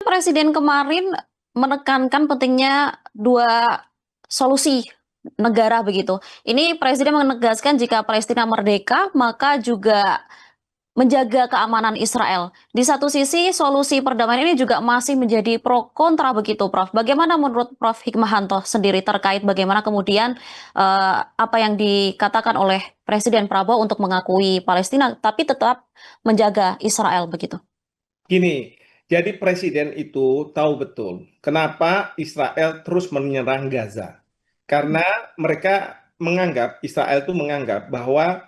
Presiden kemarin menekankan pentingnya 2 solusi negara begitu. Ini Presiden menegaskan jika Palestina merdeka, maka juga menjaga keamanan Israel. Di satu sisi, solusi perdamaian ini juga masih menjadi pro kontra begitu, Prof. Bagaimana menurut Prof. Hikmahanto sendiri terkait bagaimana kemudian apa yang dikatakan oleh Presiden Prabowo untuk mengakui Palestina, tapi tetap menjaga Israel begitu? Gini, jadi presiden itu tahu betul kenapa Israel terus menyerang Gaza. Karena mereka menganggap, Israel itu menganggap bahwa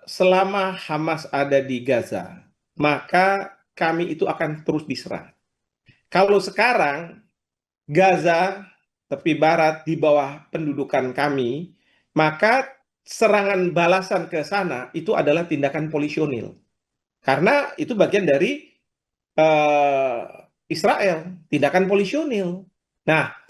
selama Hamas ada di Gaza, maka kami itu akan terus diserang. Kalau sekarang Gaza, tepi barat di bawah pendudukan kami, maka serangan balasan ke sana itu adalah tindakan polisionil. Karena itu bagian dari eh, Israel, tindakan polisionil. Nah,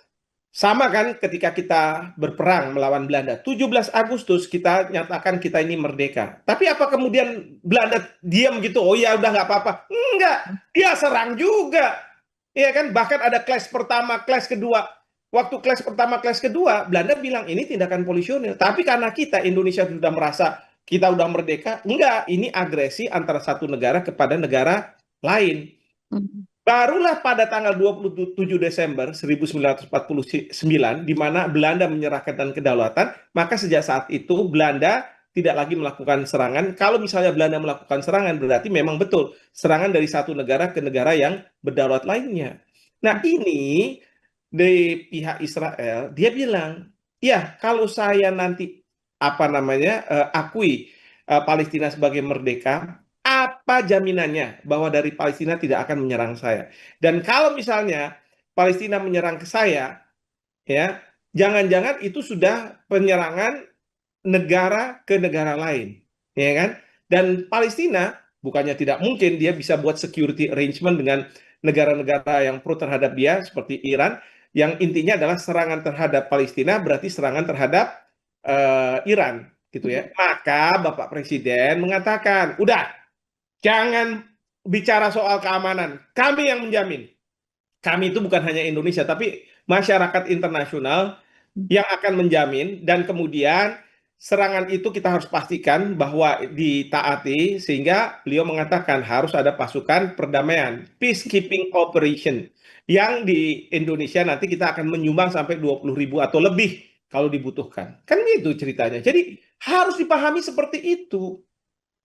sama kan ketika kita berperang melawan Belanda, 17 Agustus kita nyatakan kita ini merdeka. Tapi apa kemudian Belanda diam gitu? Oh ya udah nggak apa-apa. Enggak, dia serang juga. Iya kan? Bahkan ada clash pertama, clash kedua. Waktu clash pertama, clash kedua, Belanda bilang ini tindakan polisionil. Tapi karena kita Indonesia sudah merasa kita udah merdeka, enggak, ini agresi antara satu negara kepada negara lain. Mhm. Barulah pada tanggal 27 Desember 1949, di mana Belanda menyerahkan dan kedaulatan, maka sejak saat itu Belanda tidak lagi melakukan serangan. Kalau misalnya Belanda melakukan serangan, berarti memang betul serangan dari satu negara ke negara yang berdaulat lainnya. Nah ini dari pihak Israel, dia bilang, ya kalau saya nanti akui Palestina sebagai merdeka, apa jaminannya bahwa dari Palestina tidak akan menyerang saya? Dan kalau misalnya Palestina menyerang ke saya, ya, jangan-jangan itu sudah penyerangan negara ke negara lain, ya kan? Dan Palestina bukannya tidak mungkin dia bisa buat security arrangement dengan negara-negara yang pro terhadap dia seperti Iran, yang intinya adalah serangan terhadap Palestina berarti serangan terhadap Iran, gitu ya. Maka Bapak Presiden mengatakan, udah jangan bicara soal keamanan. Kami yang menjamin. Kami itu bukan hanya Indonesia, tapi masyarakat internasional yang akan menjamin, dan kemudian serangan itu kita harus pastikan bahwa ditaati, sehingga beliau mengatakan harus ada pasukan perdamaian, peacekeeping operation, yang di Indonesia nanti kita akan menyumbang sampai 20.000 atau lebih kalau dibutuhkan. Kan gitu ceritanya. Jadi harus dipahami seperti itu.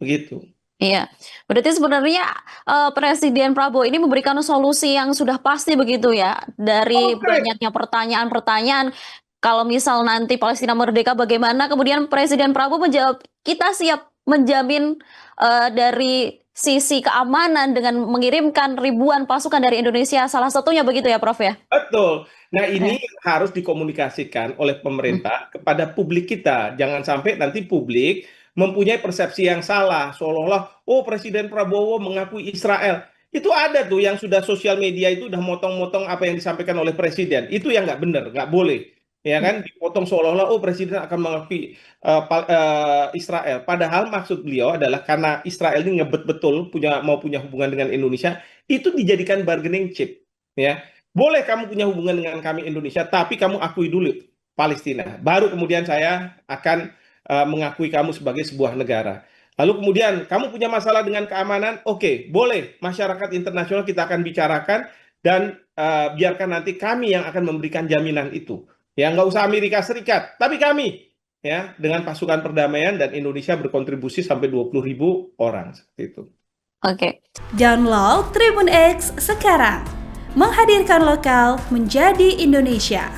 Begitu. Iya, berarti sebenarnya, Presiden Prabowo ini memberikan solusi yang sudah pasti begitu ya, dari Oke. banyaknya pertanyaan-pertanyaan, kalau misal nanti Palestina merdeka bagaimana, kemudian Presiden Prabowo menjawab, "Kita siap menjamin, dari sisi keamanan dengan mengirimkan ribuan pasukan dari Indonesia," salah satunya begitu ya, Prof, ya? Betul. Nah, ini Oke. harus dikomunikasikan oleh Mhm. pemerintah kepada publik kita. Jangan sampai nanti publik mempunyai persepsi yang salah, seolah-olah, oh Presiden Prabowo mengakui Israel. Itu ada tuh yang sudah sosial media itu udah motong-motong apa yang disampaikan oleh Presiden. Itu yang nggak benar, nggak boleh. Ya kan, dipotong seolah-olah, oh Presiden akan mengakui Israel. Padahal maksud beliau adalah karena Israel ini ngebet betul mau punya hubungan dengan Indonesia, itu dijadikan bargaining chip. Ya, boleh kamu punya hubungan dengan kami Indonesia, tapi kamu akui dulu Palestina. Baru kemudian saya akan mengakui kamu sebagai sebuah negara. Lalu kemudian kamu punya masalah dengan keamanan, oke, boleh. Masyarakat internasional kita akan bicarakan, dan biarkan nanti kami yang akan memberikan jaminan itu. Ya, nggak usah Amerika Serikat, tapi kami, ya, dengan pasukan perdamaian, dan Indonesia berkontribusi sampai 20.000 orang seperti itu. Oke. Download Tribun X sekarang. Menghadirkan lokal menjadi Indonesia.